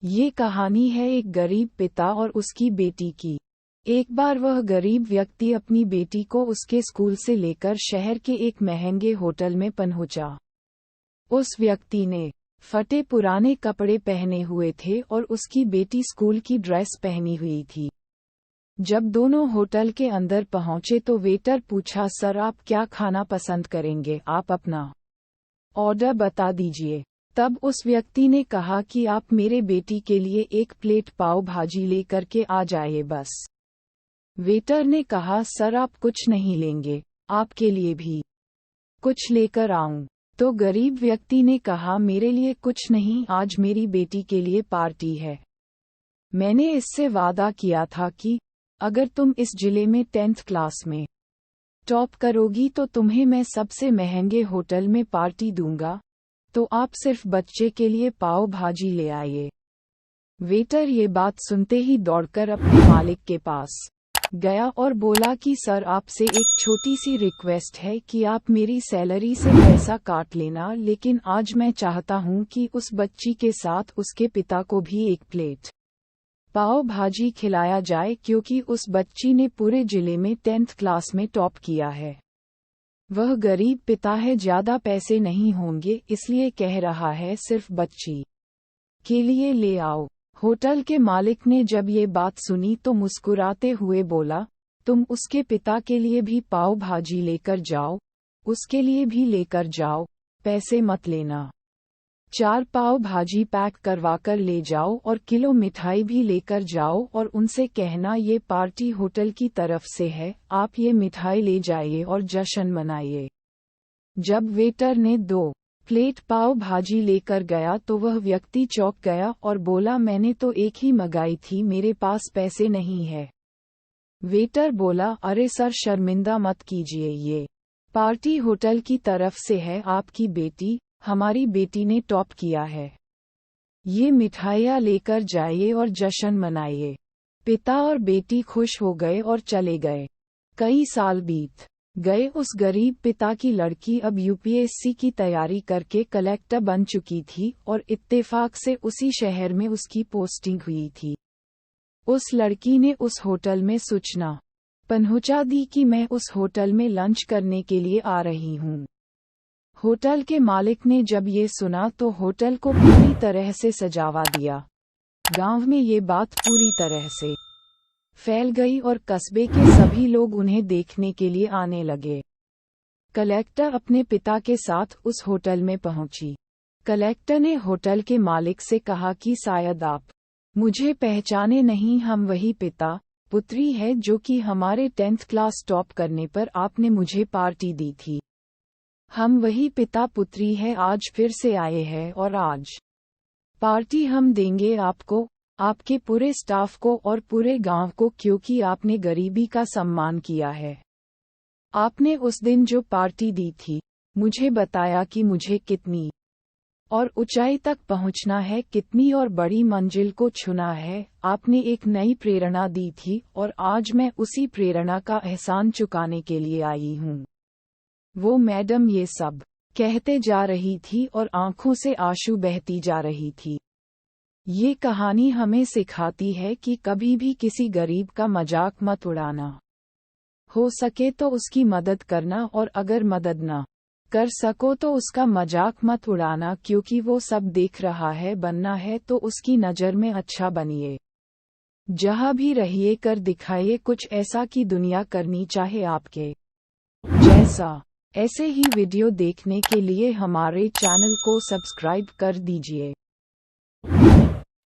ये कहानी है एक गरीब पिता और उसकी बेटी की। एक बार वह गरीब व्यक्ति अपनी बेटी को उसके स्कूल से लेकर शहर के एक महंगे होटल में पहुंचा। उस व्यक्ति ने फटे पुराने कपड़े पहने हुए थे और उसकी बेटी स्कूल की ड्रेस पहनी हुई थी। जब दोनों होटल के अंदर पहुंचे तो वेटर पूछा, सर आप क्या खाना पसंद करेंगे, आप अपना ऑर्डर बता दीजिए। तब उस व्यक्ति ने कहा कि आप मेरे बेटी के लिए एक प्लेट पाव भाजी लेकर के आ जाइए बस। वेटर ने कहा, सर आप कुछ नहीं लेंगे, आपके लिए भी कुछ लेकर आऊं? तो गरीब व्यक्ति ने कहा, मेरे लिए कुछ नहीं, आज मेरी बेटी के लिए पार्टी है। मैंने इससे वादा किया था कि अगर तुम इस जिले में 10th क्लास में टॉप करोगी तो तुम्हें मैं सबसे महंगे होटल में पार्टी दूंगा, तो आप सिर्फ बच्चे के लिए पाव भाजी ले आइए। वेटर ये बात सुनते ही दौड़कर अपने मालिक के पास गया और बोला कि सर आपसे एक छोटी सी रिक्वेस्ट है कि आप मेरी सैलरी से पैसा काट लेना, लेकिन आज मैं चाहता हूं कि उस बच्ची के साथ उसके पिता को भी एक प्लेट पाव भाजी खिलाया जाए, क्योंकि उस बच्ची ने पूरे जिले में 10th क्लास में टॉप किया है। वह गरीब पिता है, ज्यादा पैसे नहीं होंगे, इसलिए कह रहा है सिर्फ बच्ची के लिए ले आओ। होटल के मालिक ने जब ये बात सुनी तो मुस्कुराते हुए बोला, तुम उसके पिता के लिए भी पाव भाजी लेकर जाओ, उसके लिए भी लेकर जाओ, पैसे मत लेना। 4 पाव भाजी पैक करवाकर ले जाओ और किलो मिठाई भी लेकर जाओ और उनसे कहना ये पार्टी होटल की तरफ से है, आप ये मिठाई ले जाइए और जश्न मनाइए। जब वेटर ने 2 प्लेट पाव भाजी लेकर गया तो वह व्यक्ति चौंक गया और बोला, मैंने तो एक ही मंगाई थी, मेरे पास पैसे नहीं है। वेटर बोला, अरे सर शर्मिंदा मत कीजिए, ये पार्टी होटल की तरफ से है, आपकी बेटी, हमारी बेटी ने टॉप किया है। ये मिठाइयाँ लेकर जाइए और जश्न मनाइए। पिता और बेटी खुश हो गए और चले गए। कई साल बीत गए। उस गरीब पिता की लड़की अब यूपीएससी की तैयारी करके कलेक्टर बन चुकी थी और इत्तेफाक से उसी शहर में उसकी पोस्टिंग हुई थी। उस लड़की ने उस होटल में सूचना पहुंचा दी कि मैं उस होटल में लंच करने के लिए आ रही हूँ। होटल के मालिक ने जब ये सुना तो होटल को पूरी तरह से सजावा दिया। गांव में ये बात पूरी तरह से फैल गई और कस्बे के सभी लोग उन्हें देखने के लिए आने लगे। कलेक्टर अपने पिता के साथ उस होटल में पहुंची। कलेक्टर ने होटल के मालिक से कहा कि शायद आप मुझे पहचाने नहीं, हम वही पिता पुत्री है जो कि हमारे 10th क्लास टॉप करने पर आपने मुझे पार्टी दी थी। हम वही पिता पुत्री है, आज फिर से आए हैं और आज पार्टी हम देंगे आपको, आपके पूरे स्टाफ को और पूरे गांव को, क्योंकि आपने गरीबी का सम्मान किया है। आपने उस दिन जो पार्टी दी थी, मुझे बताया कि मुझे कितनी और ऊंचाई तक पहुंचना है, कितनी और बड़ी मंजिल को छूना है। आपने एक नई प्रेरणा दी थी और आज मैं उसी प्रेरणा का एहसान चुकाने के लिए आई हूँ। वो मैडम ये सब कहते जा रही थी और आंखों से आंसू बहती जा रही थी। ये कहानी हमें सिखाती है कि कभी भी किसी गरीब का मजाक मत उड़ाना। हो सके तो उसकी मदद करना, और अगर मदद न कर सको तो उसका मजाक मत उड़ाना, क्योंकि वो सब देख रहा है। बनना है तो उसकी नज़र में अच्छा बनिए। जहाँ भी रहिए कर दिखाइए कुछ ऐसा कि दुनिया करनी चाहे आपके जैसा। ऐसे ही वीडियो देखने के लिए हमारे चैनल को सब्सक्राइब कर दीजिए।